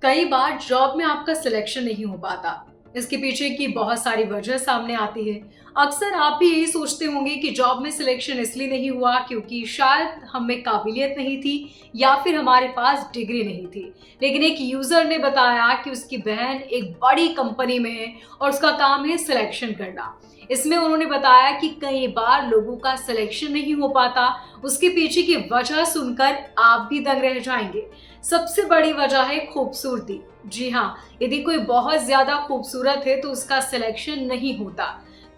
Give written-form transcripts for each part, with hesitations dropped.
कई बार जॉब में आपका सिलेक्शन नहीं हो पाता। इसके पीछे की बहुत सारी वजह सामने आती है। अक्सर आप भी यही सोचते होंगे कि जॉब में सिलेक्शन इसलिए नहीं हुआ क्योंकि शायद हम में काबिलियत नहीं थी या फिर हमारे पास डिग्री नहीं थी। लेकिन एक यूजर ने बताया कि उसकी बहन एक बड़ी कंपनी में है और उसका काम है सिलेक्शन करना। इसमें उन्होंने बताया कि कई बार लोगों का सिलेक्शन नहीं हो पाता। उसके पीछे की वजह सुनकर आप भी दंग रह जाएंगे। सबसे बड़ी वजह है खूबसूरती। जी हाँ, यदि कोई बहुत ज्यादा खूबसूरत है तो उसका सिलेक्शन नहीं होता।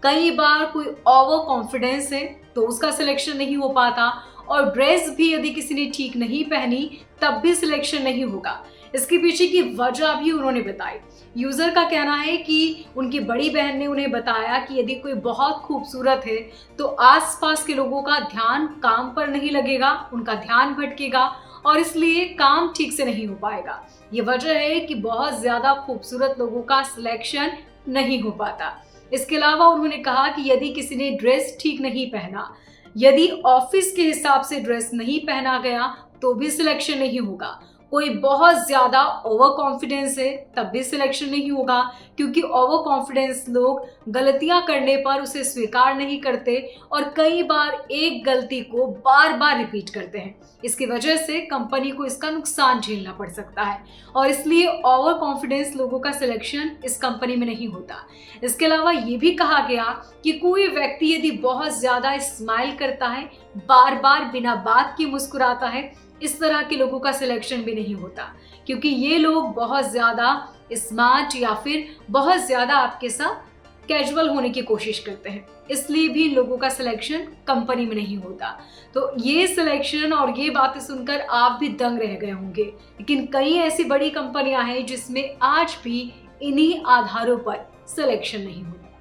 कई बार कोई ओवर कॉन्फिडेंस है तो उसका सिलेक्शन नहीं हो पाता। और ड्रेस भी यदि किसी ने ठीक नहीं पहनी तब भी सिलेक्शन नहीं होगा। इसके पीछे की वजह भी उन्होंने बताई। यूजर का कहना है कि उनकी बड़ी बहन ने उन्हें बताया कि यदि कोई बहुत खूबसूरत है तो आसपास के लोगों का ध्यान काम पर नहीं लगेगा, उनका ध्यान भटकेगा और इसलिए काम ठीक से नहीं हो पाएगा। ये वजह है कि बहुत ज्यादा खूबसूरत लोगों का सिलेक्शन नहीं हो पाता। इसके अलावा उन्होंने कहा कि यदि किसी ने ड्रेस ठीक नहीं पहना, यदि ऑफिस के हिसाब से ड्रेस नहीं पहना गया तो भी सिलेक्शन नहीं होगा। कोई बहुत ज्यादा ओवर कॉन्फिडेंस है तब भी सिलेक्शन नहीं होगा, क्योंकि ओवर कॉन्फिडेंस लोग गलतियां करने पर उसे स्वीकार नहीं करते और कई बार एक गलती को बार बार रिपीट करते हैं। इसकी वजह से कंपनी को इसका नुकसान झेलना पड़ सकता है और इसलिए ओवर कॉन्फिडेंस लोगों का सिलेक्शन इस कंपनी में नहीं होता। इसके अलावा ये भी कहा गया कि कोई व्यक्ति यदि बहुत ज्यादा स्माइल करता है, बार बार बिना बात के मुस्कुराता है, इस तरह के लोगों का सिलेक्शन भी नहीं होता, क्योंकि ये लोग बहुत ज्यादा स्मार्ट या फिर बहुत ज्यादा आपके साथ कैजुअल होने की कोशिश करते हैं। इसलिए भी इन लोगों का सिलेक्शन कंपनी में नहीं होता। तो ये सिलेक्शन और ये बातें सुनकर आप भी दंग रह गए होंगे, लेकिन कई ऐसी बड़ी कंपनियां हैं जिसमें आज भी इन्हीं आधारों पर सिलेक्शन नहीं होता।